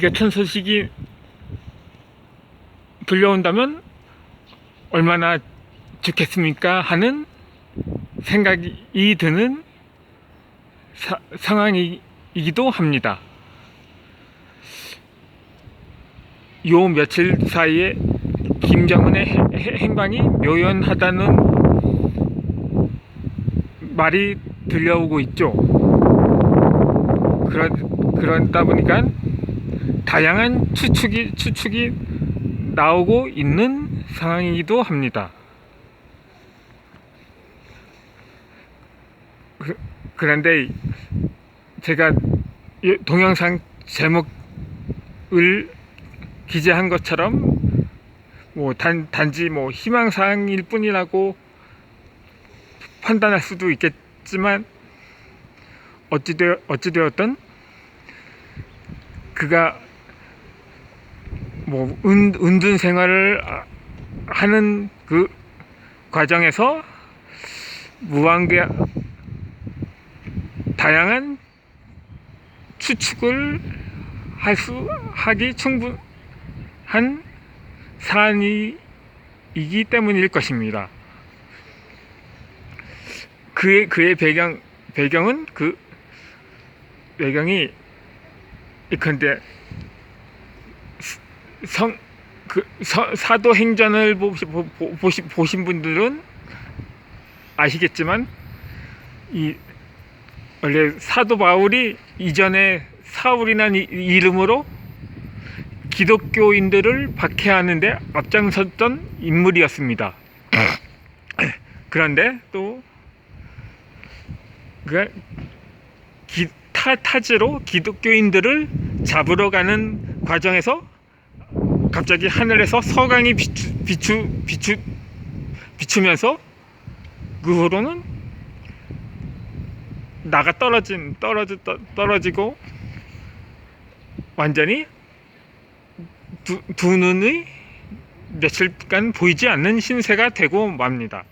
같은 소식이 들려온다면 얼마나 좋겠습니까 하는 생각이 드는 상황이기도 합니다. 요 며칠 사이에 김정은의 행방이 묘연하다는 말이 들려오고 있죠. 그러다 보니까 다양한 추측이 나오고 있는 상황이기도 합니다. 그런데 제가 동영상 제목을 기재한 것처럼 단지 희망사항일 뿐이라고 판단할 수도 있겠지만 어찌되었든 그가 은둔 생활을 하는 그 과정에서 무한계 다양한 추측을 하기 충분한 사안이기 때문일 것입니다. 그의 배경은 배경이 이컨대 사도행전을 보신 분들은 아시겠지만 원래 사도 바울이 이전에 사울이라는 이름으로 기독교인들을 박해하는데 앞장섰던 인물이었습니다. 그런데 또 타지로 기독교인들을 잡으러 가는 과정에서 갑자기 하늘에서 서강이 비추면서 그 후로는 나가 떨어지고 완전히 두 눈이 며칠간 보이지 않는 신세가 되고 맙니다.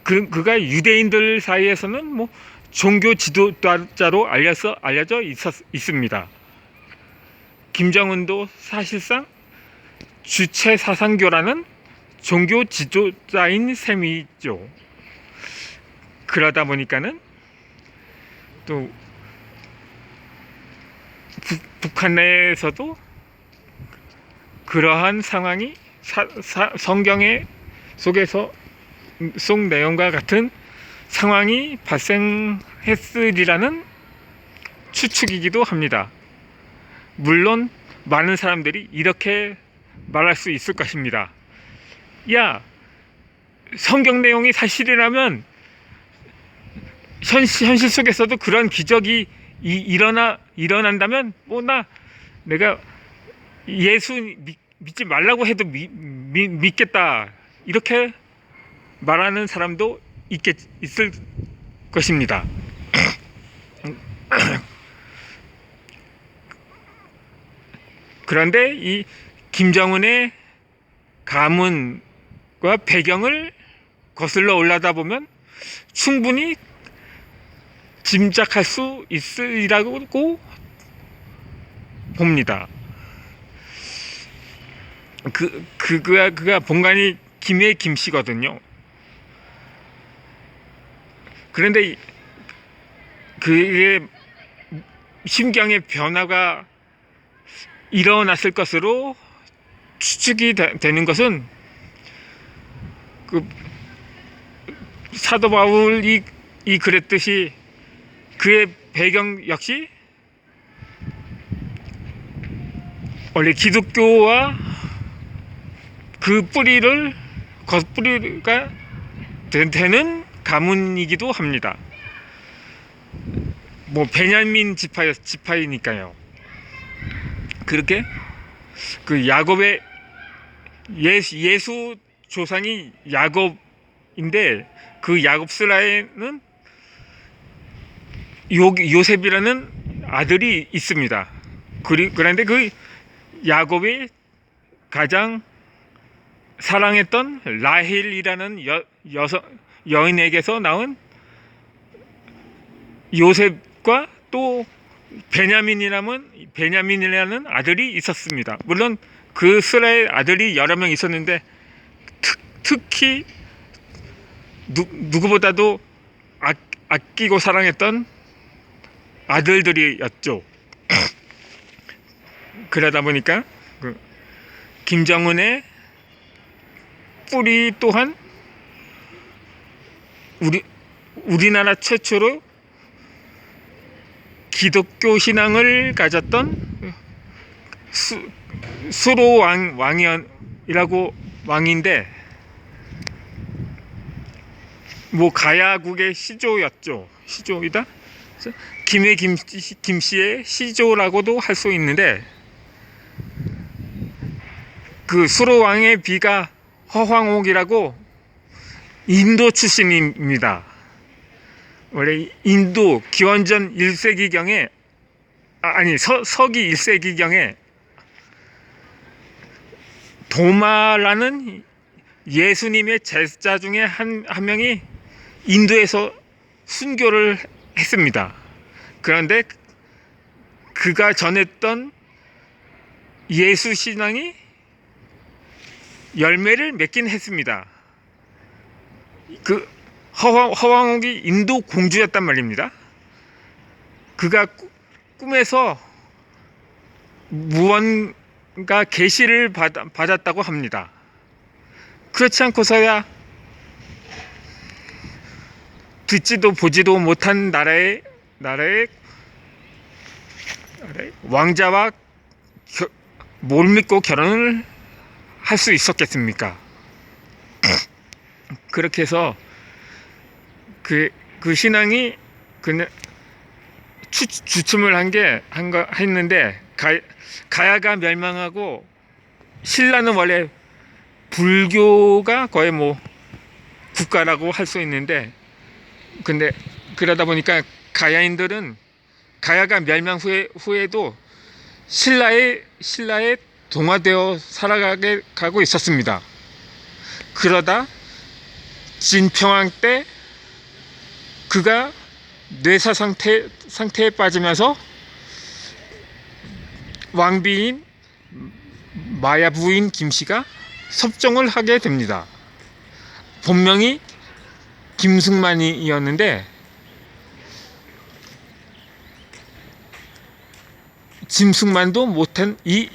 그가 유대인들 사이에서는 종교 지도자로 알려져 있습니다. 김정은도 사실상 주체 사상교라는 종교 지도자인 셈이죠. 그러다 보니까는 또 북한 내에서도 그러한 상황이 성경의 속 내용과 같은 상황이 발생했으리라는 추측이기도 합니다. 물론 많은 사람들이 이렇게 말할 수 있을 것입니다. 야, 성경 내용이 사실이라면 현실 속에서도 그런 기적이 일어난다면 내가 예수 믿지 말라고 해도 믿겠다, 이렇게 말하는 사람도 있을 것입니다. 그런데 이 김정은의 가문과 배경을 거슬러 올라다 보면 충분히 짐작할 수 있으리라고 봅니다. 그가 본관이 김의 김씨거든요. 그런데 그의 심경의 변화가 일어났을 것으로 추측이 되는 것은 사도 바울이 그랬듯이 그의 배경 역시 원래 기독교와 그 겉뿌리가 되는 가문이기도 합니다. 베냐민 지파이니까요. 그렇게 야곱의 예수 조상이 야곱인데 그 야곱스라에는 요셉이라는 아들이 있습니다. 그런데 그 야곱이 가장 사랑했던 라헬이라는 여인에게서 나온 요셉과 또 베냐민이라는 아들이 있었습니다. 물론 그 스라의 아들이 여러 명 있었는데 특히 누구보다도 아끼고 사랑했던 아들들이었죠. 그러다 보니까 김정은의 뿌리 또한 우리나라 최초로 기독교 신앙을 가졌던 수로 왕인데 뭐 가야국의 시조였죠. 시조이다. 김해 김씨의 시조라고도 할 수 있는데 그 수로 왕의 비가 허황옥이라고 인도 출신입니다. 원래 인도 기원전 1세기경에 서기 1세기경에 도마라는 예수님의 제자 중에 한 명이 인도에서 순교를 했습니다. 그런데 그가 전했던 예수 신앙이 열매를 맺긴 했습니다. 그 허황옥이 인도 공주였단 말입니다. 그가 꿈에서 무언가 계시를 받았다고 합니다. 그렇지 않고서야 듣지도 보지도 못한 나라의 왕자와 뭘 믿고 결혼을 할 수 있었겠습니까? 그렇게 해서 그 신앙이 그냥 주춤을 했는데 가야가 멸망하고 신라는 원래 불교가 거의 뭐 국가라고 할 수 있는데 근데 그러다 보니까 가야인들은 가야가 멸망 후에도 신라에 동화되어 살아가고 있었습니다. 그러다 진평왕 때 그가 뇌사 상태에 빠지면서 왕비인 마야 부인 김씨가 섭정을 하게 됩니다. 본명이 김승만이었는데 짐승만도 못한 이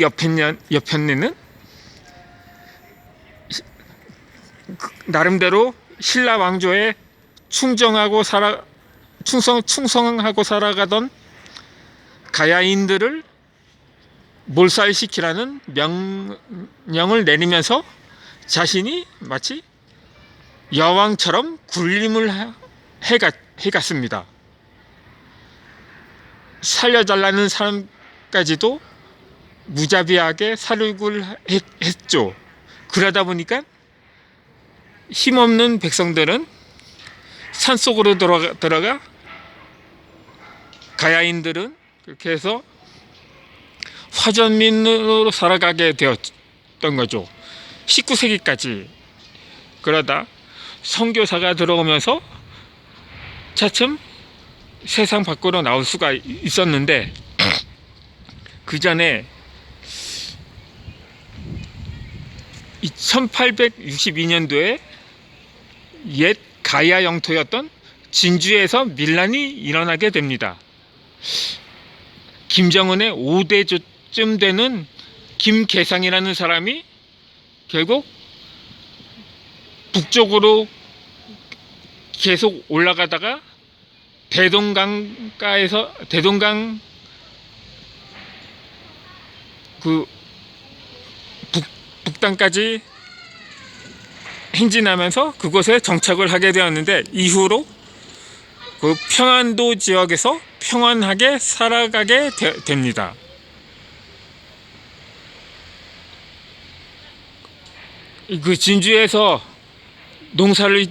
여편네는 나름대로 신라 왕조에 충성하고 살아가던 가야인들을 몰살시키라는 명령을 내리면서 자신이 마치 여왕처럼 군림을 해갔습니다. 살려달라는 사람까지도 무자비하게 살육을 했죠. 그러다 보니까 힘없는 백성들은 산속으로 들어가 가야인들은 그렇게 해서 화전민으로 살아가게 되었던 거죠. 19세기까지. 그러다 선교사가 들어오면서 차츰 세상 밖으로 나올 수가 있었는데 그 전에 1862년도에 옛 가야 영토였던 진주에서 밀란이 일어나게 됩니다. 김정은의 5대쯤 되는 김계상이라는 사람이 결국 북쪽으로 계속 올라가다가 대동강 그 북단까지 행진하면서 그곳에 정착을 하게 되었는데 이후로 그 평안도 지역에서 평안하게 살아가게 됩니다. 그 진주에서 농사를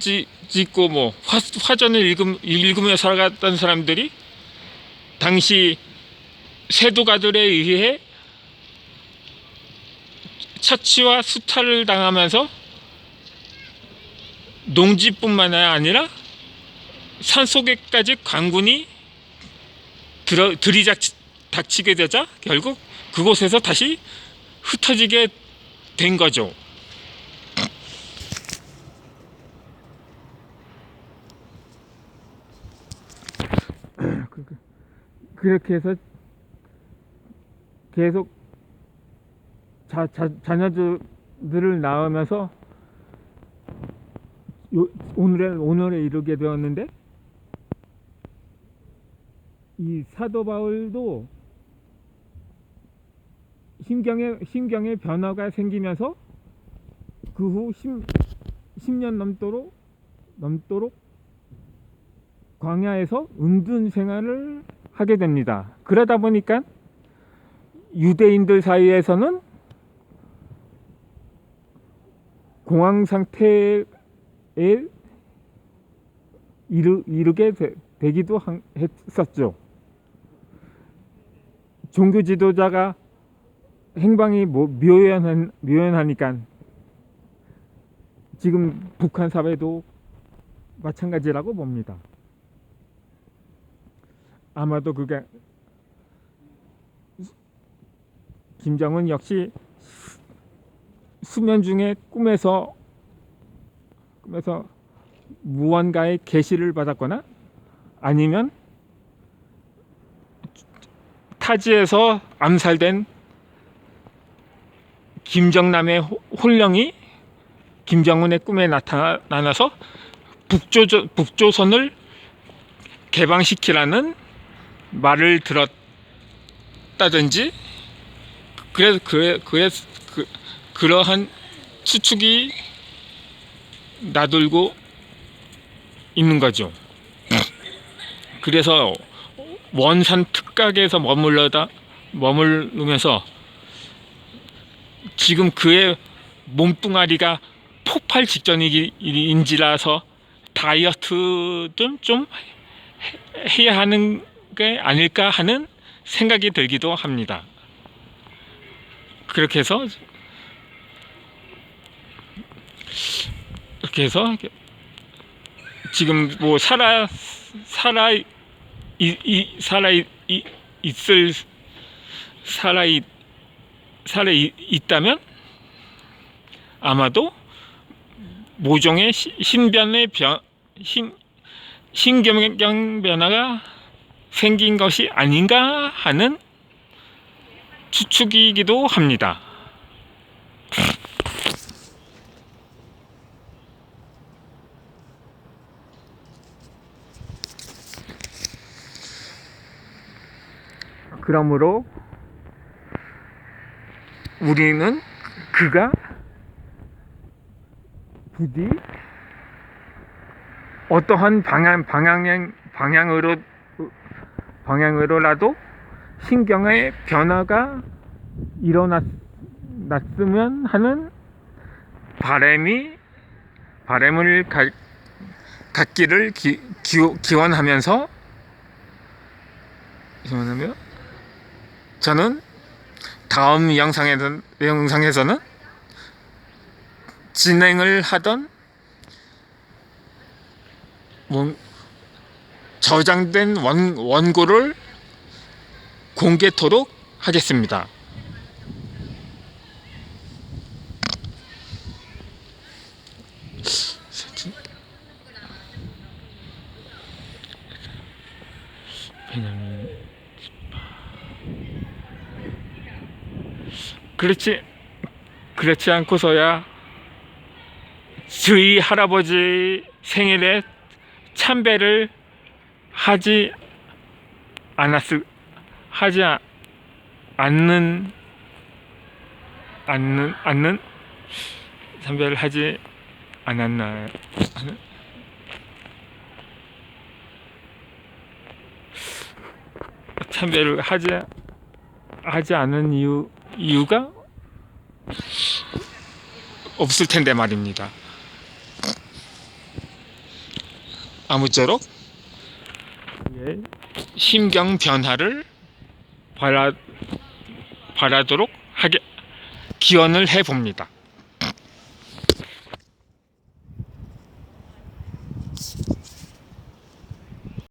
짓고 뭐 화전을 읽으며 살아갔던 사람들이 당시 세도가들에 의해 착취와 수탈을 당하면서 농지뿐만 아니라 산속에까지 관군이 들이닥치게 되자 결국 그곳에서 다시 흩어지게 된 거죠. 그렇게 해서 계속 자녀들을 낳으면서 오늘에 이르게 되었는데, 이 사도 바울도 심경의 변화가 생기면서 그 후 10년 넘도록 광야에서 은둔 생활을 하게 됩니다. 그러다 보니까 유대인들 사이에서는 공황 상태에 이르게 되기도 했었죠. 종교 지도자가 행방이 묘연하니까 지금 북한 사회도 마찬가지라고 봅니다. 아마도 그게 김정은 역시 수면 중에 꿈에서 무언가의 계시를 받았거나 아니면 타지에서 암살된 김정남의 홀령이 김정은의 꿈에 나타나서 북조선을 개방시키라는 말을 들었다든지, 그러한 추측이 나돌고 있는 거죠. 그래서 원산 특각에서 머무르면서 지금 그의 몸뚱아리가 폭발 직전인지라서 다이어트든 좀 해야 하는 게 아닐까 하는 생각이 들기도 합니다. 그렇게 해서 지금 뭐 살아 있다면 아마도 모종의 신경경 변화가 생긴 것이 아닌가 하는 추측이기도 합니다. 그러므로 우리는 그가 부디 어떠한 방향으로라도 신경의 변화가 일어났으면 하는 바람을 갖기를 기원하면서 저는 다음 영상에서는 진행을 하던 저장된 원고를 공개토록 하겠습니다. 그렇지 않고서야 저희 할아버지 생일에 참배를 하지 않는 참배를 하지 않았나 하는, 참배를 하지 않은 이유가 없을 텐데 말입니다. 아무쪼록 심경 변화를 바라도록 기원을 해봅니다.